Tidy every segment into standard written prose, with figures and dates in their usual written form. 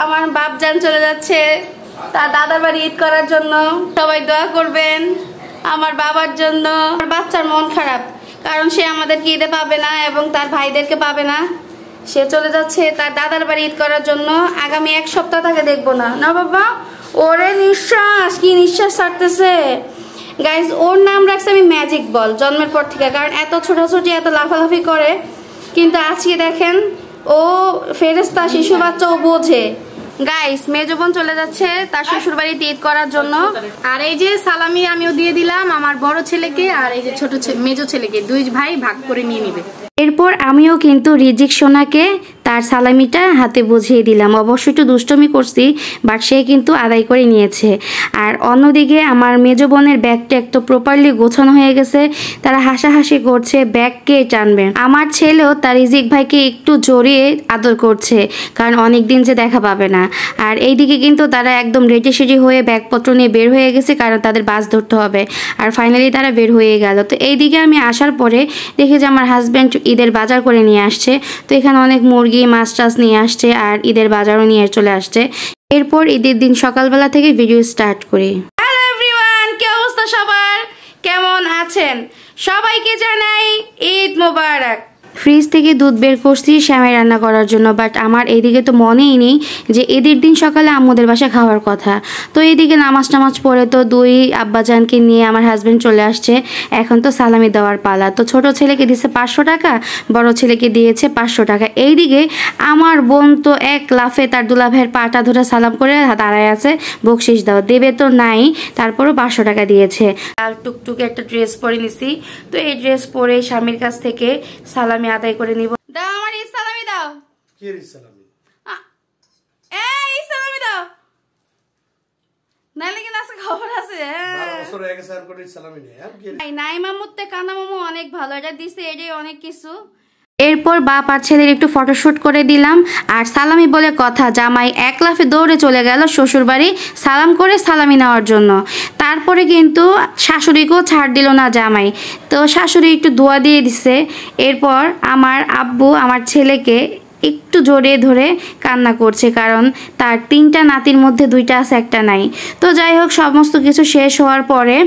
আমার বাপজান চলে যাচ্ছে তার দাদার বাড়ি ঈদ করার জন্য। সবাই দোয়া করবেন আমার বাবার জন্য। আমার বাচ্চার মন খারাপ, কারণ সে আমাদেরকে ঈদে পাবে না এবং তার ভাইদেরকে পাবে না। সে চলে যাচ্ছে তার দাদার বাড়ি ঈদ করার জন্য। আগামী 1 সপ্তাহ তাকে দেখবো না। না বাবা, ওরে নিঃশ্বাস, কি নিঃশ্বাস ছাড়তেছে। গাইজ, ওর নাম রাখছে আমি ম্যাজিক বল জন্মের পর থেকে, কারণ এত ছোটাছুটি এত লাফালাফি করে। কিন্তু আজকে দেখেন ও ফেরেস্তা, শিশু বাচ্চা, ও বোঝে। গাইস, মেজো বোন চলে যাচ্ছে তার শ্বশুর বাড়িতে ঈদ করার জন্য। আর এই যে সালামি আমিও দিয়ে দিলাম আমার বড় ছেলেকে, আর এই যে ছোট মেজো ছেলেকে, 2 ভাই ভাগ করে নিয়ে নিবে। এরপর আমিও কিন্তু রিজিক সোনাকে তার সালামিটা হাতে বুঝিয়ে দিলাম। অবশ্য একটু দুষ্টমি করছি, বাট সে কিন্তু আদায় করে নিয়েছে। আর অন্যদিকে আমার মেজো বোনের ব্যাগটা একটু প্রপারলি গোছানো হয়ে গেছে। তারা হাসাহাসি করছে ব্যাগ কে টানবে। আমার ছেলেও তার রিজিক ভাইকে একটু জড়িয়ে আদর করছে, কারণ অনেক দিন যে দেখা পাবে না। আর এইদিকে কিন্তু তারা একদম রেডি সেডি হয়ে ব্যাগপত্র নিয়ে বের হয়ে গেছে, কারণ তাদের বাস ধরতে হবে। আর ফাইনালি তারা বের হয়ে গেল। তো এইদিকে আমি আসার পরে দেখি যে আমার হাজব্যান্ড ঈদের বাজার করে নিয়ে আসছে। তো এখানে অনেক মুরগি মাছ টাছ নিয়ে আসছে, আর ঈদের বাজারও নিয়ে চলে আসছে। এরপর ঈদের দিন সকালবেলা থেকে ভিডিও স্টার্ট করি। হ্যালো এভরিওয়ান, কি অবস্থা সবার, কেমন আছেন? সবাইকে জানাই ঈদ মোবারক। ফ্রিজ থেকে দুধ বের করছি শ্যামাই রান্না করার জন্য, বাট আমার এইদিকে তো মনেই নেই যে ঈদের দিন সকালে আম্মুদের বাসায় খাওয়ার কথা। তো এইদিকে নামাজ টামাজ পড়ে তো 2 আব্বাজানকে নিয়ে আমার হাজব্যান্ড চলে আসছে। এখন তো সালামি দেওয়ার পালা। তো ছোট ছেলেকে দিয়েছে 500 টাকা, বড় ছেলেকে দিয়েছে 500 টাকা। এইদিকে আমার বোন তো এক লাফে তার দুলাভাইয়ের পাটা ধরে সালাম করে দাঁড়ায় আছে, বকশিস দাও, দেবে তো নাই, তারপরও 500 টাকা দিয়েছে। আর টুকটুকে একটা ড্রেস পরে নিছি। তো এই ড্রেস পরে স্বামীর কাছ থেকে সালামি আদায় করে নিব। দাও আমার ইসলামি দাও। কি ইসলামি? এই ইসলামি দাও। নাইলে কি নাসে খবর আছে? 12 বছর হয়ে গেছে আর কোন ইসলামি নেই। আর কি? নাই মামুতে কানা মামু অনেক ভালো, এটা দিছে, এটাই অনেক কিছু। এরপর বাপ আর ছেলের একটু ফটোশুট করে দিলাম। আর সালামি বলে কথা, জামাই এক লাফে দৌড়ে চলে গেল শ্বশুর বাড়ি সালাম করে সালামি নেওয়ার জন্য। তারপরে কিন্তু শাশুড়িকেও ছাড় দিল না জামাই, তো শাশুড়ি একটু দোয়া দিয়ে দিছে। এরপর আমার আব্বু আমার ছেলেকে একটু জড়িয়ে ধরে কান্না করছে, কারণ তার 3টা নাতির মধ্যে 2টা আছে, একটা নাই। তো যাই হোক, সমস্ত কিছু শেষ হওয়ার পরে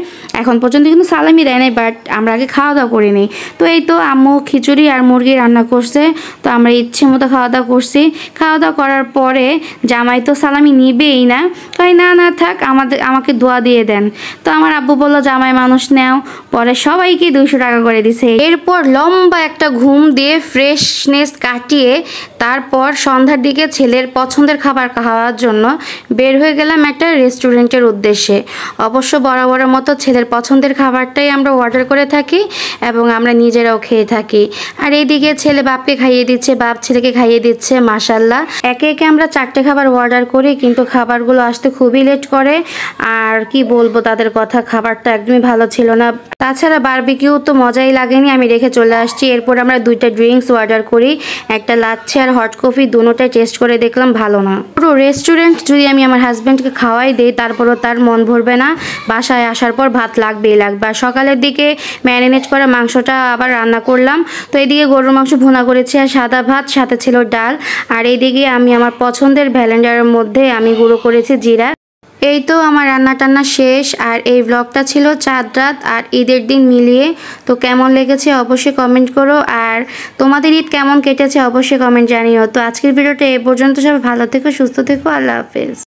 এখন পর্যন্ত কিন্তু সালামি দেয় নাই, বাট আমরা আগে খাওয়া দাওয়া করে নিই। তো এই তো আম্মু খিচুড়ি আর মুরগি রান্না করছে, তো আমরা ইচ্ছে মতো খাওয়া দাওয়া করছি। খাওয়া দাওয়া করার পরে জামাই তো সালামি নিবেই না, তাই না না থাক, আমাকে দোয়া দিয়ে দেন। তো আমার আব্বু বললো জামাই মানুষ নেও, পরে সবাইকে 200 টাকা করে দিছে। এরপর লম্বা একটা ঘুম দিয়ে ফ্রেশনেস কাটিয়ে তারপর সন্ধ্যার দিকে ছেলের পছন্দের খাবার খাওয়ার জন্য বের হয়ে গেলাম একটা রেস্টুরেন্টের উদ্দেশ্যে। অবশ্য বরাবরের মতো ছেলের পছন্দের খাবারটাই আমরা অর্ডার করে থাকি এবং আমরা নিজেরাও খেয়ে থাকি। আর এইদিকে ছেলে বাপকে খাইয়ে দিচ্ছে, বাপ ছেলেকে খাইয়ে দিচ্ছে। মাশাল্লাহ, একে একে আমরা 4টে খাবার অর্ডার করি, কিন্তু খাবারগুলো আসতে খুবই লেট করে। আর কি বলবো তাদের কথা, খাবারটা একদমই ভালো ছিল না। তাছাড়া বারবিকিউ তো মজাই লাগেনি, আমি রেখে চলে আসছি। এরপর আমরা 2টা ড্রিঙ্কস অর্ডার করি, একটা লাচ্ছি আর হট কফি। দুটোটাই টেস্ট করে দেখলাম ভালো না। পুরো রেস্টুরেন্ট যদি আমি আমার হাজব্যান্ডকে খাওয়াই দিই, তারপরও তার মন ভরবে না। বাসায় আসার পর ভাত লাগবেই লাগবে। আর সকালের দিকে ম্যারিনেট করা মাংসটা আবার রান্না করলাম। তো এইদিকে গরুর মাংস ভুনা করেছি আর সাদা ভাত, সাথে ছিল ডাল। আর এইদিকে আমি আমার পছন্দের ভ্যালেন্ডারের মধ্যে আমি গুঁড়ো করেছি জিরা। এই তো আমার রান্না টান্না শেষ। আর এই ব্লগটা ছিল চাঁদ রাত আর ঈদের দিন মিলিয়ে। তো কেমন লেগেছে অবশ্যই কমেন্ট করো, আর তোমাদের ঈদ কেমন কেটেছে অবশ্যই কমেন্ট জানিও। তো আজকের ভিডিওটা এ পর্যন্ত, সবাই ভালো থেকো, সুস্থ থেকো, আল্লাহ হাফেজ।